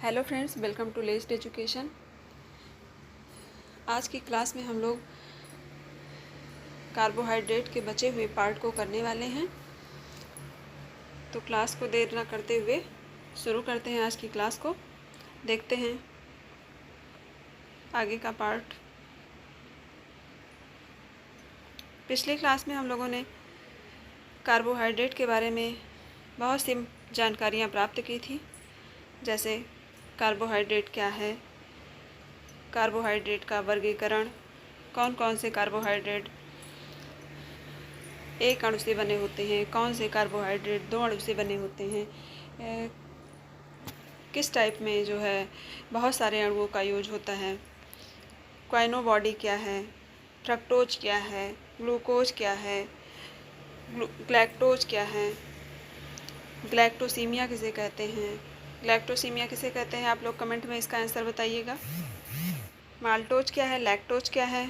Hello friends, welcome to Lest education. आज की class में हम लोग कार्बोहाइड्रेट के बचे हुए पार्ट को करने वाले हैं। तो क्लास को देर न करते हुए शुरू करते हैं आज की क्लास को। देखते हैं आगे का पार्ट। पिछली क्लास में हम लोगों ने कार्बोहाइड्रेट के बारे में बहुत सी जानकारियाँ प्राप्त की थी, जैसे कार्बोहाइड्रेट क्या है, कार्बोहाइड्रेट का वर्गीकरण, कौन कौन से कार्बोहाइड्रेट एक अणु से बने होते हैं, कौन से कार्बोहाइड्रेट दो अणु से बने होते हैं, किस टाइप में जो है बहुत सारे अणुओं का यूज होता है, क्वाइनो बॉडी क्या है, फ्रक्टोज क्या है, ग्लूकोज क्या है, ग्लैक्टोज क्या है, ग्लैक्टोसीमिया किसे कहते हैं, ग्लैक्टोसीमिया किसे कहते हैं, आप लोग कमेंट में इसका आंसर बताइएगा। माल्टोज क्या है, लैक्टोज क्या है,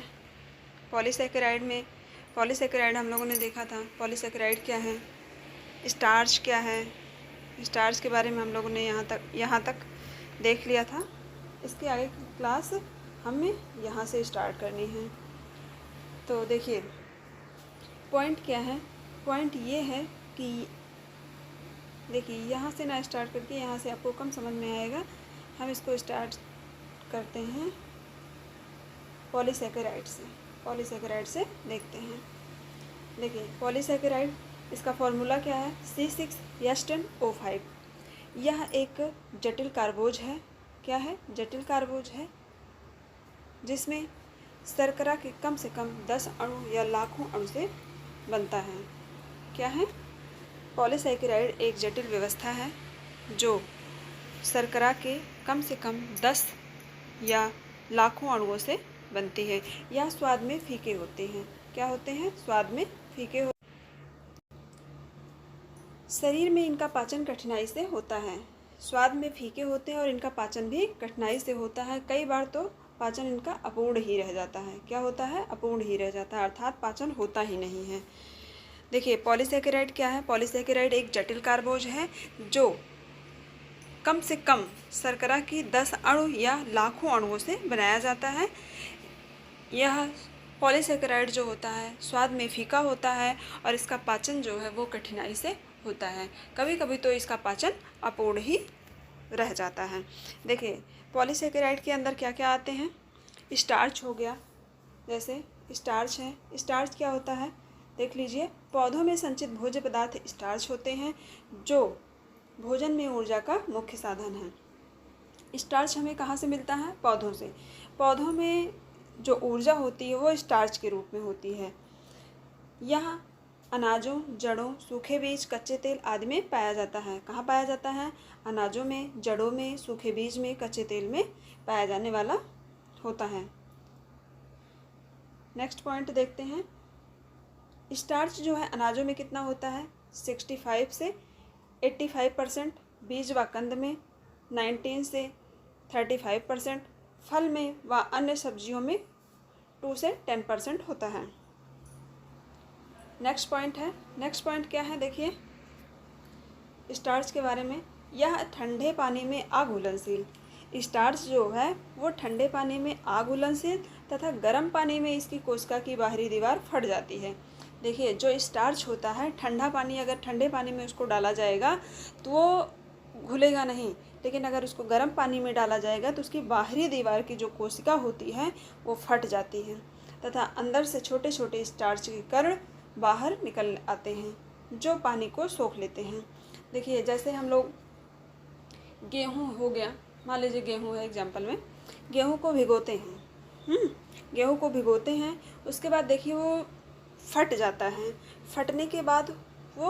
पॉलीसेकेराइड में पॉलीसेकेराइड हम लोगों ने देखा था, पॉलीसेकेराइड क्या है, स्टार्च क्या है, स्टार्च के बारे में हम लोगों ने यहाँ तक देख लिया था। इसके आगे की क्लास हमें यहाँ से स्टार्ट करनी है। तो देखिए पॉइंट क्या है, पॉइंट ये है कि देखिए यहाँ से ना स्टार्ट करके यहाँ से आपको कम समझ में आएगा। हम इसको स्टार्ट करते हैं पॉलीसेकेराइड से देखते हैं। देखिए पॉलीसेकेराइड, इसका फॉर्मूला क्या है, C6H10O5। यह एक जटिल कार्बोज है। क्या है? जटिल कार्बोज है, जिसमें शर्करा के कम से कम 10 अणु या लाखों अणु से बनता है। क्या है? पॉलीसेकेराइड एक जटिल व्यवस्था है जो शर्करा के कम से कम 10 या लाखों अणुओं से बनती है। यह स्वाद में फीके होते हैं। क्या होते हैं? स्वाद में फीके होते। शरीर में इनका पाचन कठिनाई से होता है। स्वाद में फीके होते हैं और इनका पाचन भी कठिनाई से होता है। कई बार तो पाचन इनका अपूर्ण ही रह जाता है। क्या होता है? अपूर्ण ही रह जाता है, अर्थात पाचन होता ही नहीं है। देखिए पॉलीसेकेराइड क्या है। पॉलीसेकेराइड एक जटिल कार्बोज है जो कम से कम शर्करा की 10 अणु या लाखों अणुओं से बनाया जाता है। यह पॉलीसेकेराइड जो होता है स्वाद में फीका होता है और इसका पाचन जो है वो कठिनाई से होता है। कभी कभी तो इसका पाचन अपूर्ण ही रह जाता है। देखिए पॉलीसेकेराइड के अंदर क्या क्या आते हैं। स्टार्च हो गया, जैसे स्टार्च है। स्टार्च क्या होता है देख लीजिए। पौधों में संचित भोज्य पदार्थ स्टार्च होते हैं जो भोजन में ऊर्जा का मुख्य साधन है। स्टार्च हमें कहाँ से मिलता है? पौधों से। पौधों में जो ऊर्जा होती है वो स्टार्च के रूप में होती है। यह अनाजों, जड़ों, सूखे बीज, कच्चे तेल आदि में पाया जाता है। कहाँ पाया जाता है? अनाजों में, जड़ों में, सूखे बीज में, कच्चे तेल में पाया जाने वाला होता है। नेक्स्ट पॉइंट देखते हैं। स्टार्च जो है अनाजों में कितना होता है? 65 से 85%, बीज व कंद में 19 से 35%, फल में व अन्य सब्जियों में 2 से 10% होता है। नेक्स्ट पॉइंट है। नेक्स्ट पॉइंट क्या है देखिए स्टार्च के बारे में। यह ठंडे पानी में अघुलनशील। स्टार्च जो है वो ठंडे पानी में अघुलनशील तथा गर्म पानी में इसकी कोशिका की बाहरी दीवार फट जाती है। देखिए जो स्टार्च होता है, ठंडा पानी, अगर ठंडे पानी में उसको डाला जाएगा तो वो घुलेगा नहीं, लेकिन अगर उसको गर्म पानी में डाला जाएगा तो उसकी बाहरी दीवार की जो कोशिका होती है वो फट जाती है तथा अंदर से छोटे छोटे स्टार्च के कण बाहर निकल आते हैं जो पानी को सोख लेते हैं। देखिए जैसे हम लोग गेहूँ हो गया, मान लीजिए गेहूँ है एग्जाम्पल में, गेहूँ को भिगोते हैं। गेहूँ को भिगोते हैं, उसके बाद देखिए वो फट जाता है। फटने के बाद वो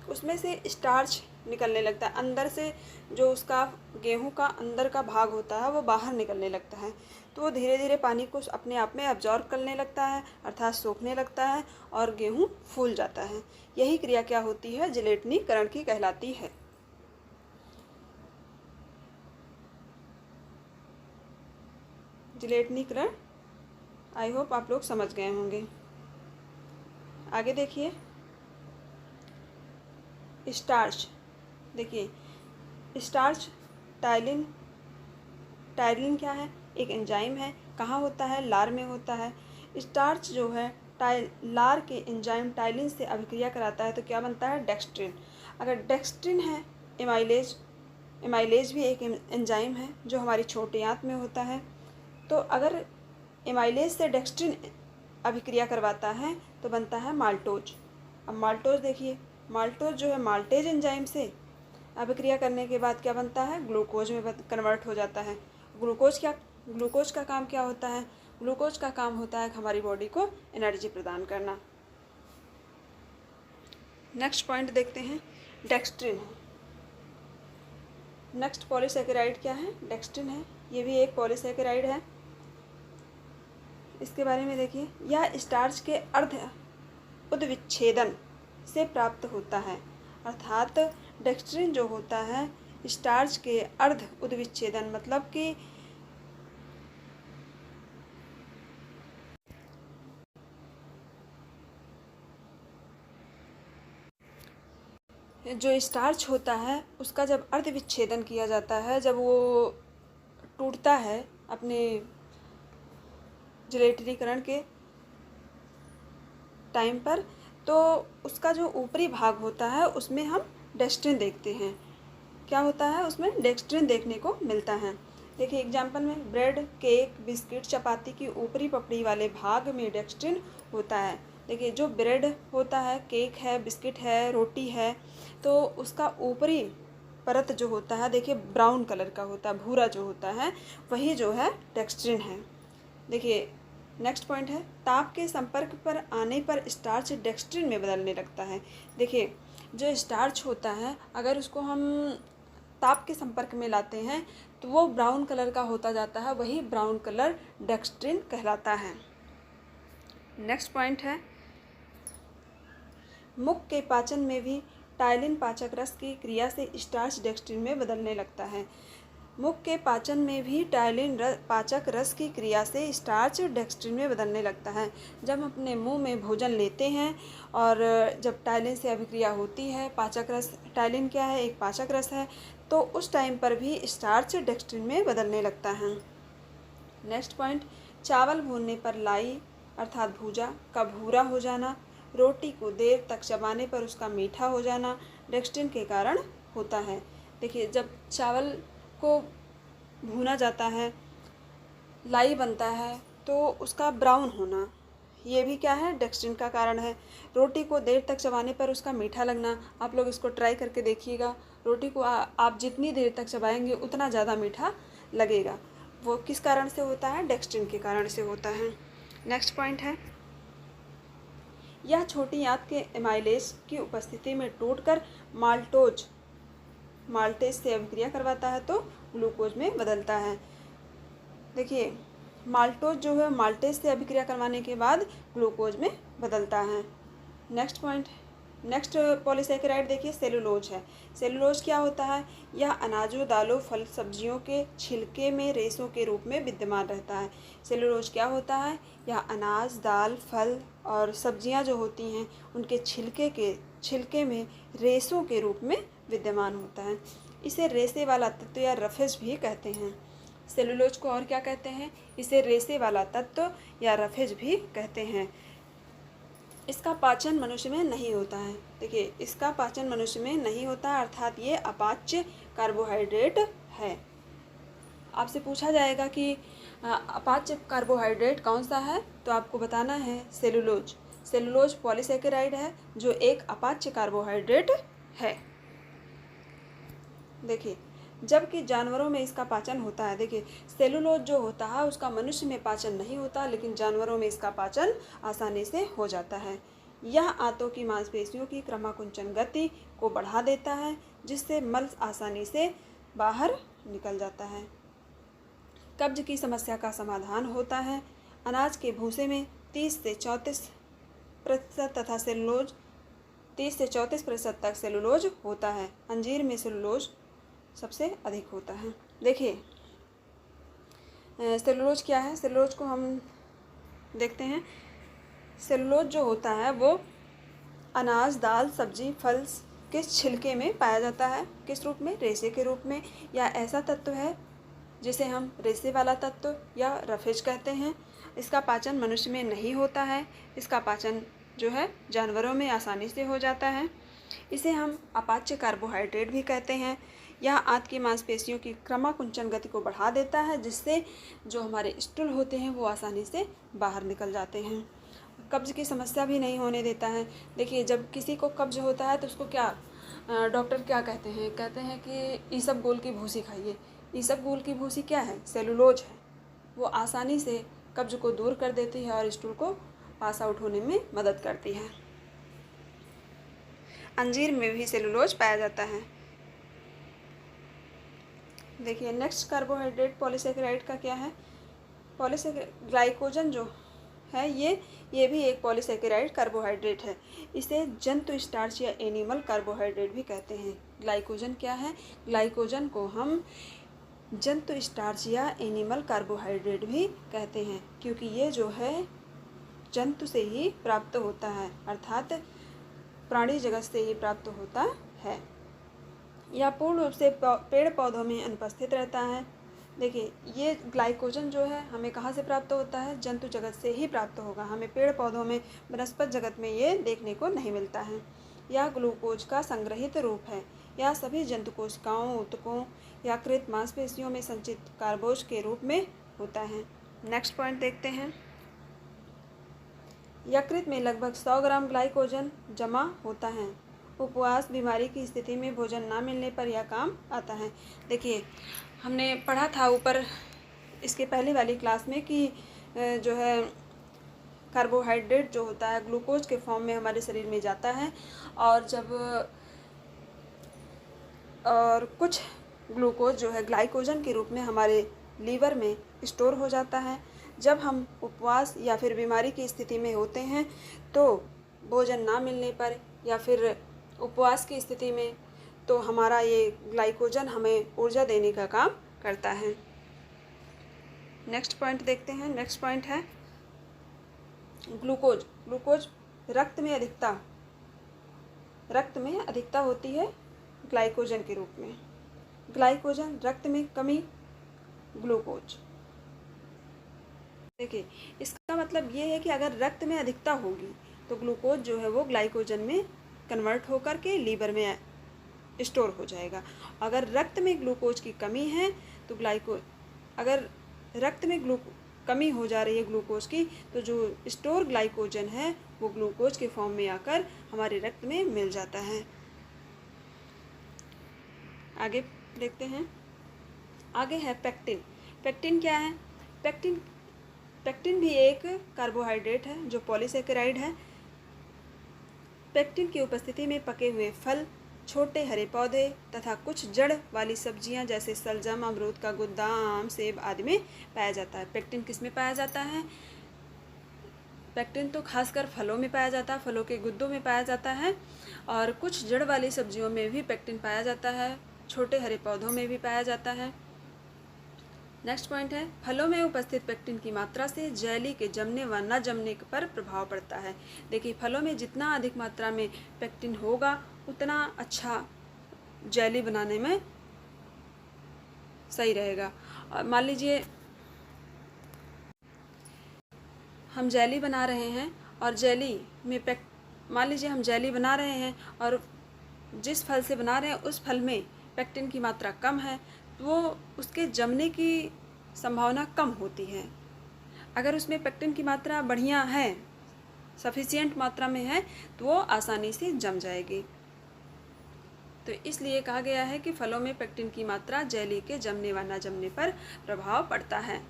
उसमें से स्टार्च निकलने लगता है। अंदर से जो उसका गेहूं का अंदर का भाग होता है वो बाहर निकलने लगता है। तो वो धीरे धीरे पानी को अपने आप में अब्जॉर्ब करने लगता है, अर्थात सोखने लगता है और गेहूं फूल जाता है। यही क्रिया क्या होती है? जिलेटिनीकरण की कहलाती है। जिलेटिनीकरण आई होप आप लोग समझ गए होंगे। आगे देखिए स्टार्च। देखिए स्टार्च टाइलिन टाइलिन क्या है? एक एंजाइम है। कहाँ होता है? लार में होता है। स्टार्च जो है लार के एंजाइम टाइलिन से अभिक्रिया कराता है तो क्या बनता है? डेक्स्ट्रिन। अगर डेक्स्ट्रिन है, एमाइलेज भी एक एंजाइम है जो हमारी छोटी आंत में होता है। तो अगर एमाइलेज से डेक्स्ट्रिन अभिक्रिया करवाता है तो बनता है माल्टोज। अब माल्टोज देखिए, माल्टोज जो है माल्टेज एंजाइम से अभिक्रिया करने के बाद क्या बनता है? ग्लूकोज में कन्वर्ट हो जाता है। ग्लूकोज का काम क्या होता है? ग्लूकोज का काम होता है हमारी बॉडी को एनर्जी प्रदान करना। नेक्स्ट पॉइंट देखते हैं, डेक्स्ट्रिन है। नेक्स्ट पॉलीसेकेराइड क्या है? डेक्स्ट्रिन है। ये भी एक पॉलीसेकेराइड है। इसके बारे में देखिए, यह स्टार्च के अर्ध उद्विच्छेदन से प्राप्त होता है। अर्थात डेक्स्ट्रिन जो होता है स्टार्च के अर्ध उद्विच्छेदन मतलब कि जो स्टार्च होता है उसका जब अर्ध विच्छेदन किया जाता है, जब वो टूटता है अपने जलेटरीकरण के टाइम पर, तो उसका जो ऊपरी भाग होता है उसमें हम डेक्स्ट्रिन देखते हैं। क्या होता है? उसमें डेक्स्ट्रिन देखने को मिलता है। देखिए एग्जाम्पल में ब्रेड, केक, बिस्किट, चपाती की ऊपरी पपड़ी वाले भाग में डेक्स्ट्रिन होता है। देखिए जो ब्रेड होता है, केक है, बिस्किट है, रोटी है, तो उसका ऊपरी परत जो होता है देखिए ब्राउन कलर का होता है, भूरा जो होता है वही जो है डेक्स्ट्रिन है। देखिए नेक्स्ट पॉइंट है, ताप के संपर्क पर आने पर स्टार्च डेक्स्ट्रिन में बदलने लगता है। देखिए जो स्टार्च होता है अगर उसको हम ताप के संपर्क में लाते हैं तो वो ब्राउन कलर का होता जाता है, वही ब्राउन कलर डेक्स्ट्रिन कहलाता है। नेक्स्ट पॉइंट है, मुख के पाचन में भी टाइलिन पाचक रस की क्रिया से स्टार्च डेक्स्ट्रिन में बदलने लगता है। मुख के पाचन में भी टाइलिन पाचक रस की क्रिया से स्टार्च डेक्स्ट्रिन में बदलने लगता है। जब हम अपने मुंह में भोजन लेते हैं और जब टाइलिन से अभिक्रिया होती है, पाचक रस, टाइलिन क्या है? एक पाचक रस है, तो उस टाइम पर भी स्टार्च डेक्स्ट्रिन में बदलने लगता है। नेक्स्ट पॉइंट, चावल भूनने पर लाई अर्थात भूजा का भूरा हो जाना, रोटी को देर तक चबाने पर उसका मीठा हो जाना डेक्स्ट्रिन के कारण होता है। देखिए जब चावल को भूना जाता है, लाई बनता है, तो उसका ब्राउन होना ये भी क्या है? डेक्स्ट्रिन का कारण है। रोटी को देर तक चबाने पर उसका मीठा लगना, आप लोग इसको ट्राई करके देखिएगा। रोटी को आप जितनी देर तक चबाएंगे उतना ज़्यादा मीठा लगेगा। वो किस कारण से होता है? डेक्स्ट्रिन के कारण से होता है। नेक्स्ट पॉइंट है, यह छोटी आंत के एमाइलेज की उपस्थिति में टूटकर माल्टेज से अभिक्रिया करवाता है तो ग्लूकोज में बदलता है। देखिए माल्टोज जो है माल्टेज से अभिक्रिया करवाने के बाद ग्लूकोज में बदलता है। नेक्स्ट पॉइंट, नेक्स्ट पॉलीसेकेराइड देखिए सेलुलोज है। सेलुलोज क्या होता है? यह अनाजों, दालों, फल, सब्जियों के छिलके में रेशों के रूप में विद्यमान रहता है। सेलुलोज क्या होता है? यह अनाज, दाल, फल और सब्जियां जो होती हैं उनके छिलके में रेशों के रूप में विद्यमान होता है। इसे रेशे वाला तत्व या रफेज भी कहते हैं। सेलुलोज को और क्या कहते हैं? इसे रेशे वाला तत्व या रफेज भी कहते हैं। इसका पाचन मनुष्य में नहीं होता है। देखिए इसका पाचन मनुष्य में नहीं होता है, अर्थात ये अपाच्य कार्बोहाइड्रेट है। आपसे पूछा जाएगा कि अपाच्य कार्बोहाइड्रेट कौन सा है, तो आपको बताना है सेलुलोज। सेलुलोज पॉलीसेकेराइड है जो एक अपाच्य कार्बोहाइड्रेट है। देखिए जबकि जानवरों में इसका पाचन होता है। देखिए सेलुलोज जो होता है उसका मनुष्य में पाचन नहीं होता, लेकिन जानवरों में इसका पाचन आसानी से हो जाता है। यह आंतों की मांसपेशियों की क्रमाकुंचन गति को बढ़ा देता है, जिससे मल आसानी से बाहर निकल जाता है। कब्ज की समस्या का समाधान होता है। अनाज के भूसे में 30 से 34% तथा सेलुलोज 30 से 34% तक सेलुलोज होता है। अंजीर में सेलुलोज सबसे अधिक होता है। देखिए सेलुलोज क्या है? सेलुलोज को हम देखते हैं। सेलुलोज जो होता है वो अनाज, दाल, सब्जी, फल के छिलके में पाया जाता है। किस रूप में? रेशे के रूप में। या ऐसा तत्व है जिसे हम रेसे वाला तत्व या रफेज कहते हैं। इसका पाचन मनुष्य में नहीं होता है। इसका पाचन जो है जानवरों में आसानी से हो जाता है। इसे हम अपाच्य कार्बोहाइड्रेट भी कहते हैं। यह आंत की मांसपेशियों की क्रमाकुंचन गति को बढ़ा देता है, जिससे जो हमारे स्टूल होते हैं वो आसानी से बाहर निकल जाते हैं। कब्ज की समस्या भी नहीं होने देता है। देखिए, जब किसी को कब्ज होता है तो उसको क्या डॉक्टर क्या कहते हैं कि ईसबगोल की भूसी खाइए। ईसबगोल की भूसी क्या है? सेलुलोज है। वो आसानी से कब्ज को दूर कर देती है और स्टूल को पास आउट होने में मदद करती है। अंजीर में भी सेलुलोज पाया जाता है। देखिए, नेक्स्ट कार्बोहाइड्रेट पॉलीसेकेराइड का क्या है? ग्लाइकोजन जो है ये भी एक पॉलीसेकेराइड कार्बोहाइड्रेट है। इसे जंतु स्टार्च या एनिमल कार्बोहाइड्रेट भी कहते हैं। ग्लाइकोजन क्या है? ग्लाइकोजन को हम जंतु स्टार्च या एनिमल कार्बोहाइड्रेट भी कहते हैं, क्योंकि ये जो है जंतु से ही प्राप्त होता है, अर्थात प्राणी जगत से ही प्राप्त होता है। यह पूर्ण रूप से पेड़ पौधों में अनुपस्थित रहता है। देखिए, ये ग्लाइकोजन जो है हमें कहाँ से प्राप्त होता है? जंतु जगत से ही प्राप्त होगा। हमें पेड़ पौधों में, वनस्पत जगत में ये देखने को नहीं मिलता है। यह ग्लूकोज का संग्रहित रूप है। यह सभी जंतु कोशिकाओं, ऊतकों या कृत मांसपेशियों में संचित कार्बोज के रूप में होता है। नेक्स्ट पॉइंट देखते हैं। यकृत में लगभग 100 ग्राम ग्लाइकोजन जमा होता है। उपवास बीमारी की स्थिति में भोजन ना मिलने पर यह काम आता है। देखिए, हमने पढ़ा था ऊपर इसके पहले वाली क्लास में कि जो है कार्बोहाइड्रेट जो होता है ग्लूकोज के फॉर्म में हमारे शरीर में जाता है, और कुछ ग्लूकोज जो है ग्लाइकोजन के रूप में हमारे लीवर में स्टोर हो जाता है। जब हम उपवास या फिर बीमारी की स्थिति में होते हैं तो भोजन ना मिलने पर या फिर उपवास की स्थिति में तो हमारा ये ग्लाइकोजन हमें ऊर्जा देने का काम करता है। नेक्स्ट पॉइंट देखते हैं। नेक्स्ट पॉइंट है ग्लूकोज। ग्लूकोज रक्त में अधिकता होती है ग्लाइकोजन के रूप में। ग्लाइकोजन रक्त में कमी, ग्लूकोज। देखिए, इसका मतलब ये है कि अगर रक्त में अधिकता होगी तो ग्लूकोज जो है वो ग्लाइकोजन में कन्वर्ट होकर के लीवर में स्टोर हो जाएगा। अगर रक्त में ग्लूकोज की कमी है तो अगर रक्त में कमी हो जा रही है ग्लूकोज की, तो जो स्टोर ग्लाइकोजन है वो ग्लूकोज के फॉर्म में आकर हमारे रक्त में मिल जाता है। आगे देखते हैं। आगे है पेक्टिन। पेक्टिन क्या है? पेक्टिन भी एक कार्बोहाइड्रेट है जो पॉलीसेकेराइड है। पेक्टिन की उपस्थिति में पके हुए फल, छोटे हरे पौधे तथा कुछ जड़ वाली सब्जियां जैसे सलजम, अमरूद का गुद्दा, आम, सेब आदि में पाया जाता है। पेक्टिन किस में पाया जाता है? पेक्टिन तो खासकर फलों में पाया जाता है, फलों के गुद्दों में पाया जाता है, और कुछ जड़ वाली सब्जियों में भी पेक्टिन पाया जाता है, छोटे हरे पौधों में भी पाया जाता है। नेक्स्ट पॉइंट है फलों में उपस्थित पेक्टिन की मात्रा से जेली के जमने व न जमने पर प्रभाव पड़ता है। देखिए, फलों में जितना अधिक मात्रा में पेक्टिन होगा उतना अच्छा जेली बनाने में सही रहेगा। और मान लीजिए हम जेली बना रहे हैं और मान लीजिए हम जेली बना रहे हैं और जिस फल से बना रहे हैं उस फल में पेक्टिन की मात्रा कम है तो वो उसके जमने की संभावना कम होती है। अगर उसमें पेक्टिन की मात्रा बढ़िया है, सफिशिएंट मात्रा में है, तो वो आसानी से जम जाएगी। तो इसलिए कहा गया है कि फलों में पेक्टिन की मात्रा जेली के जमने व न जमने पर प्रभाव पड़ता है।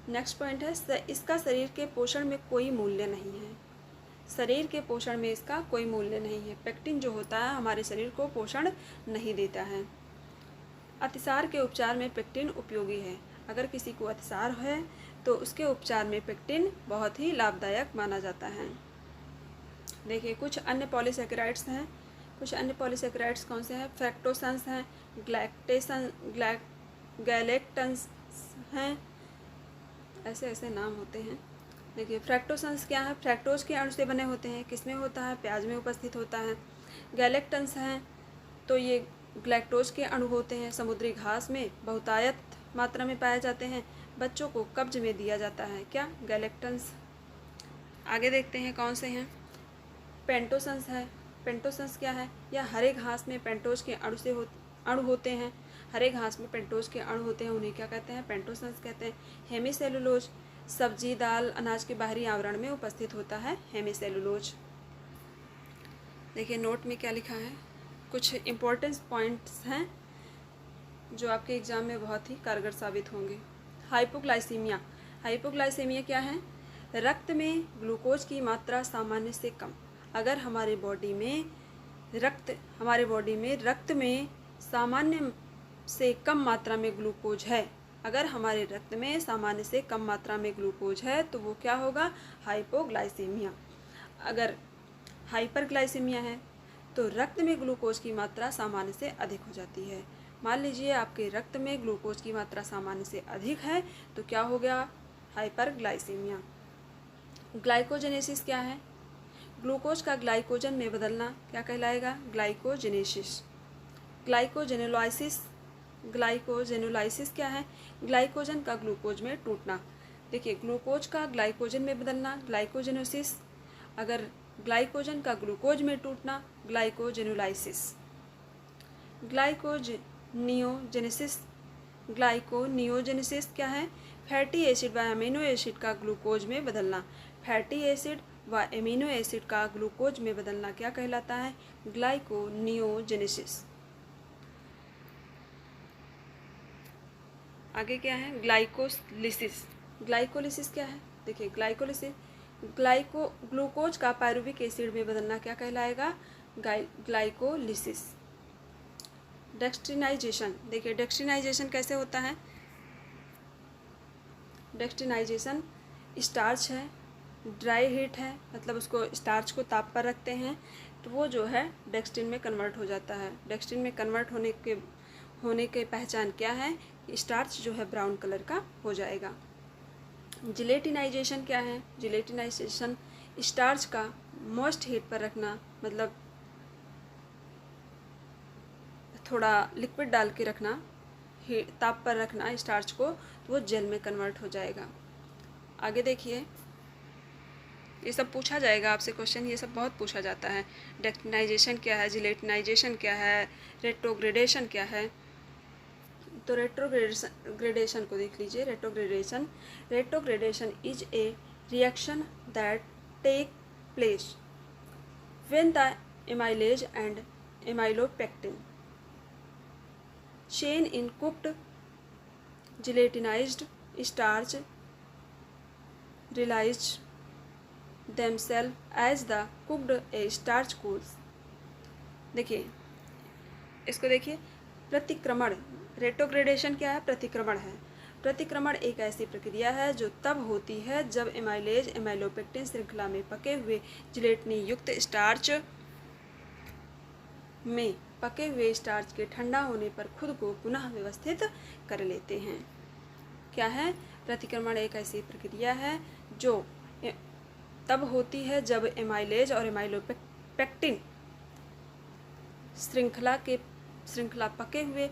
नेक्स्ट पॉइंट है इसका शरीर के पोषण में कोई मूल्य नहीं है। शरीर के पोषण में इसका कोई मूल्य नहीं है। पेक्टिन जो होता है हमारे शरीर को पोषण नहीं देता है। अतिसार के उपचार में पेक्टिन उपयोगी है। अगर किसी को अतिसार है तो उसके उपचार में पेक्टिन बहुत ही लाभदायक माना जाता है। देखिए, कुछ अन्य पॉलीसेकेराइड्स हैं। कुछ अन्य पॉलीसेकेराइड्स कौन से हैं? फ्रैक्टोसन्स हैं, गैलेक्टन्स हैं, ऐसे नाम होते हैं। देखिए, फ्रैक्टोसन्स क्या है? फ्रैक्टोज के अणु से बने होते हैं। किस में होता है? प्याज में उपस्थित होता है। गैलेक्टन्स हैं तो ये ग्लैक्टोज के अणु होते हैं। समुद्री घास में बहुतायत मात्रा में पाए जाते हैं। बच्चों को कब्ज में दिया जाता है, क्या? गैलेक्टन्स। आगे देखते हैं कौन से हैं। पेंटोसन्स है। पेंटोसन्स क्या है? यह हरे घास में पेंटोज के अणु होते हैं। हरे घास में पेंटोज के अणु होते हैं, उन्हें क्या कहते हैं? पेंटोसन्स कहते हैं। हेमीसेलुलोज, सब्जी, दाल, अनाज के बाहरी आवरण में उपस्थित होता है हेमीसेलुलोज। देखिए नोट में क्या लिखा है, कुछ इम्पोर्टेंट पॉइंट्स हैं जो आपके एग्जाम में बहुत ही कारगर साबित होंगे। हाइपोग्लाइसीमिया। हाइपोग्लाइसीमिया क्या है? रक्त में ग्लूकोज की मात्रा सामान्य से कम। अगर हमारे बॉडी में रक्त में सामान्य से कम मात्रा में ग्लूकोज है, अगर हमारे रक्त में सामान्य से कम मात्रा में ग्लूकोज है तो वो क्या होगा? हाइपोग्लाइसीमिया। अगर हाइपरग्लाइसीमिया है तो रक्त में ग्लूकोज की मात्रा सामान्य से अधिक हो जाती है। मान लीजिए आपके रक्त में ग्लूकोज की मात्रा सामान्य से अधिक है तो क्या हो गया? हाइपरग्लाइसीमिया। ग्लाइकोजेनेसिस क्या है? ग्लूकोज का ग्लाइकोजन में बदलना क्या कहलाएगा? ग्लाइकोजेनेसिस। ग्लाइकोजेनोलाइसिस क्या है? ग्लाइकोजन का ग्लूकोज में टूटना। देखिए ग्लूकोज का ग्लाइकोजन में बदलना ग्लाइकोजेनोसिस, अगर ग्लाइकोजन का ग्लूकोज में टूटना ग्लाइकोजेनोलाइसिस। ग्लाइकोनियोजेनेसिस क्या है? फैटी एसिड व अमीनो एसिड का ग्लूकोज में बदलना। फैटी एसिड व एमिनो एसिड का ग्लूकोज में बदलना क्या कहलाता है? ग्लाइकोनियोजेनेसिस। आगे क्या है? ग्लाइकोलिसिस। ग्लाइकोलिसिस क्या है? देखिए ग्लूकोज का पायरुविक एसिड में बदलना क्या कहलाएगा? ग्लाइकोलिसिस। डेक्सट्रिनाइजेशन। देखिए डेक्सट्रिनाइजेशन कैसे होता है? डेक्सट्रिनाइजेशन स्टार्च है, ड्राई हीट है, मतलब उसको स्टार्च को ताप पर रखते हैं तो वो जो है डेक्सट्रिन में कन्वर्ट हो जाता है। डेक्सट्रिन में कन्वर्ट होने के पहचान क्या है? स्टार्च जो है ब्राउन कलर का हो जाएगा। जिलेटिनाइजेशन क्या है? जिलेटिनाइजेशन स्टार्च का मोस्ट हीट पर रखना, मतलब थोड़ा लिक्विड डाल के रखना, ताप पर रखना स्टार्च को, तो वो जेल में कन्वर्ट हो जाएगा। आगे देखिए, ये सब पूछा जाएगा आपसे क्वेश्चन, ये सब बहुत पूछा जाता है। डेक्टिनाइजेशन क्या है? जिलेटिनाइजेशन क्या है? रेट्रोग्रेडेशन क्या है? तो रेट्रोग्रेडेशन को देख लीजिए। Retrogradation is a reaction that take place when the amylose and amylopectin chain in cooked gelatinized starch realize themselves as the cooked starch cools। देखिए इसको देखिए, प्रतिक्रमण। रेट्रोग्रेडेशन क्या है? प्रतिक्रमण है। प्रतिक्रमण एक ऐसी प्रक्रिया है जो तब होती है जब एमाइलेज एमाइलोपेक्टिन श्रृंखला में पके हुए जिलेटिनी युक्त स्टार्च में पके हुए स्टार्च के ठंडा होने पर खुद को पुनः व्यवस्थित कर लेते हैं। क्या है? प्रतिक्रमण एक ऐसी प्रक्रिया है जो तब होती है जब एमाइलेज और एमाइलोपेक्टिन श्रृंखला पके हुए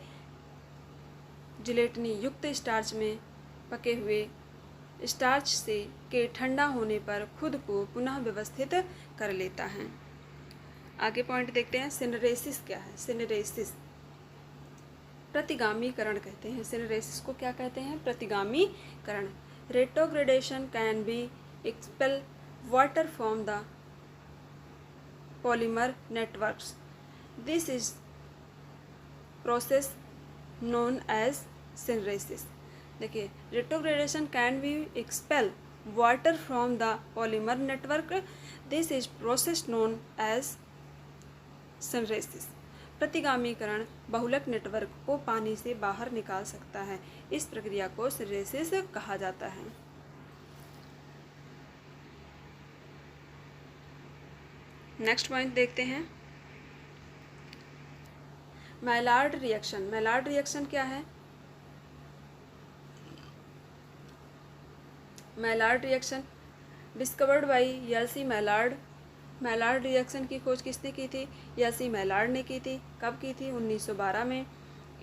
जिलेटिनी युक्त स्टार्च में पके हुए स्टार्च से के ठंडा होने पर खुद को पुनः व्यवस्थित कर लेता है। आगे पॉइंट देखते हैं। सिनरेसिस क्या है? सिनरेसिस प्रतिगामीकरण कहते हैं। सिनरेसिस को क्या कहते हैं? प्रतिगामीकरण। Retrogradation can be expel water from the polymer networks. This is process known as syneresis. देखिए retrogradation can be expel water from the polymer network. This is process known as syneresis. प्रतिगामीकरण बहुलक नेटवर्क को पानी से बाहर निकाल सकता है। इस प्रक्रिया को सिनरेसिस कहा जाता है। नेक्स्ट पॉइंट देखते हैं। Mallard reaction. मैलार्ड रिएक्शन क्या है? Mallard reaction discovered by LC. Mallard. Mallard reaction की खोज किसने की थी? एल.सी. मैलार्ड ने की थी। कब की थी? 1912 में।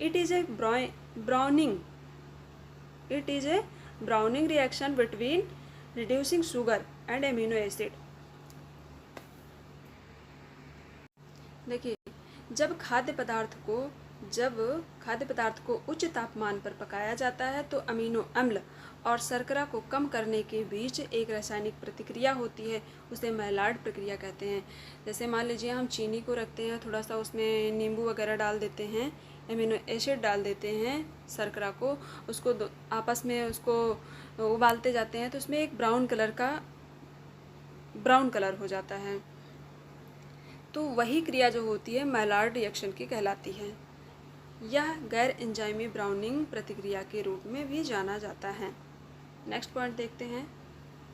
It is A browning it is A browning reaction between reducing sugar and amino acid. देखिए, जब खाद्य पदार्थ को उच्च तापमान पर पकाया जाता है तो अमीनो अम्ल और शर्करा को कम करने के बीच एक रासायनिक प्रतिक्रिया होती है, उसे मैलार्ड प्रक्रिया कहते हैं। जैसे मान लीजिए हम चीनी को रखते हैं, थोड़ा सा उसमें नींबू वगैरह डाल देते हैं, एमिनो एसिड डाल देते हैं, शर्करा को, उसको आपस में उसको उबालते जाते हैं तो उसमें एक ब्राउन कलर हो जाता है। तो वही क्रिया जो होती है मैलार्ड रिएक्शन की कहलाती है। यह गैर एंजाइमी ब्राउनिंग प्रतिक्रिया के रूप में भी जाना जाता है। नेक्स्ट पॉइंट देखते हैं,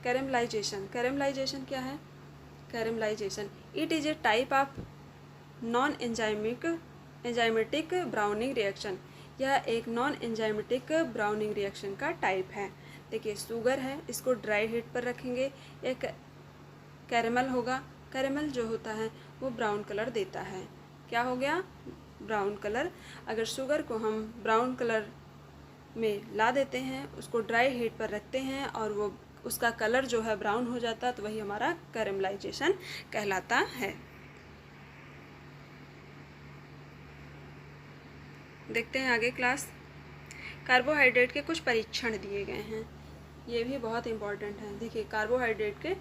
कैरेमलाइजेशन। कैरेमलाइजेशन क्या है? Caramelisation, it is a type of non enzymatic browning reaction. यह एक नॉन एंजाइमेटिक ब्राउनिंग रिएक्शन का टाइप है। देखिए, शुगर है, इसको ड्राई हीट पर रखेंगे, एक कैरेमल होगा। कैरेमल जो होता है वो ब्राउन कलर देता है। क्या हो गया? Brown colour. अगर शुगर को हम ब्राउन कलर में ला देते हैं, उसको ड्राई हीट पर रखते हैं और वो उसका कलर जो है ब्राउन हो जाता है, तो वही हमारा कैरेमलाइजेशन कहलाता है। देखते हैं आगे क्लास। कार्बोहाइड्रेट के कुछ परीक्षण दिए गए हैं, ये भी बहुत इम्पॉर्टेंट है। देखिए, कार्बोहाइड्रेट के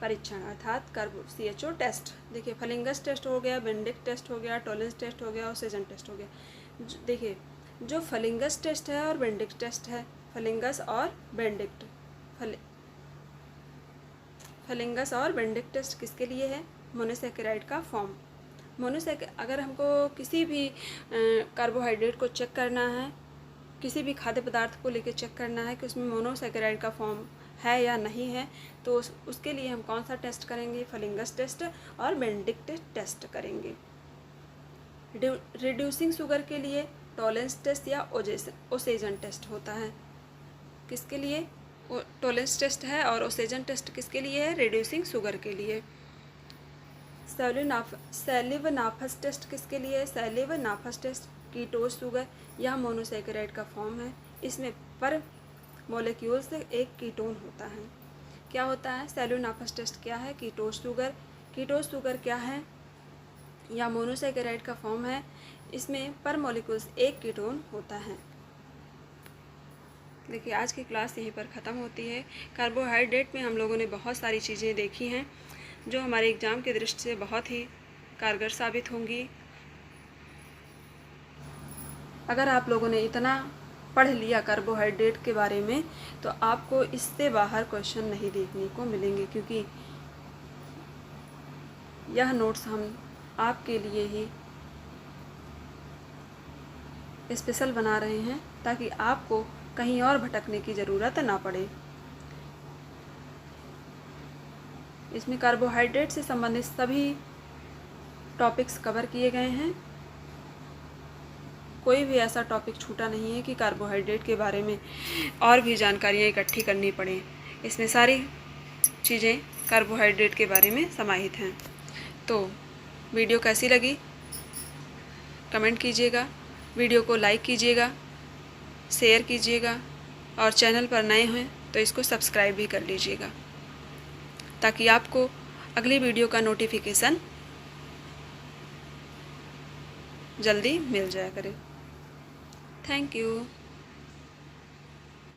परीक्षण अर्थात CHO टेस्ट। देखिए, फलिंगस टेस्ट हो गया, बेंडिक्ट टेस्ट हो गया, टॉलेंस टेस्ट हो गया और सेजन टेस्ट हो गया। देखिए, जो फलिंगस टेस्ट है और बेंडिक्ट टेस्ट है, फलिंगस और बेंडिक्ट टेस्ट किसके लिए है? मोनोसैकेराइड का फॉर्म। अगर हमको किसी भी कार्बोहाइड्रेट को चेक करना है, किसी भी खाद्य पदार्थ को लेकर चेक करना है कि उसमें मोनोसैकेराइड का फॉर्म है या नहीं है, तो उसके लिए हम कौन सा टेस्ट करेंगे? फलिंगस टेस्ट और बेंडिक्ट टेस्ट करेंगे। रिड्यूसिंग शुगर के लिए टॉलेंस टेस्ट या ओसेजन टेस्ट होता है। किसके लिए? टॉलेंस टेस्ट है और ओसेजन टेस्ट किसके लिए है? रिड्यूसिंग शुगर के लिए। सैलिवनाफस टेस्ट किसके लिए? सैलिवनाफस टेस्ट कीटोस शुगर, यह मोनोसैकेराइड का फॉर्म है। इसमें पर मॉलिक्यूल से एक कीटोन होता है। क्या होता है? सैलिवनाफस टेस्ट क्या है? कीटोस शुगर क्या है? या मोनोसैकेराइड का फॉर्म है। इसमें पर मॉलिक्यूल से एक कीटोन होता है। देखिए, आज की क्लास यहीं पर ख़त्म होती है। कार्बोहाइड्रेट में हम लोगों ने बहुत सारी चीज़ें देखी हैं जो हमारे एग्ज़ाम की दृष्टि से बहुत ही कारगर साबित होंगी। अगर आप लोगों ने इतना पढ़ लिया कार्बोहाइड्रेट के बारे में, तो आपको इससे बाहर क्वेश्चन नहीं देखने को मिलेंगे, क्योंकि यह नोट्स हम आपके लिए ही स्पेशल बना रहे हैं ताकि आपको कहीं और भटकने की ज़रूरत ना पड़े। इसमें कार्बोहाइड्रेट से संबंधित सभी टॉपिक्स कवर किए गए हैं। कोई भी ऐसा टॉपिक छूटा नहीं है कि कार्बोहाइड्रेट के बारे में और भी जानकारियाँ इकट्ठी करनी पड़े। इसमें सारी चीज़ें कार्बोहाइड्रेट के बारे में समाहित हैं। तो वीडियो कैसी लगी कमेंट कीजिएगा, वीडियो को लाइक कीजिएगा, शेयर कीजिएगा और चैनल पर नए हैं तो इसको सब्सक्राइब भी कर लीजिएगा ताकि आपको अगली वीडियो का नोटिफिकेशन जल्दी मिल जाया करे। Thank you.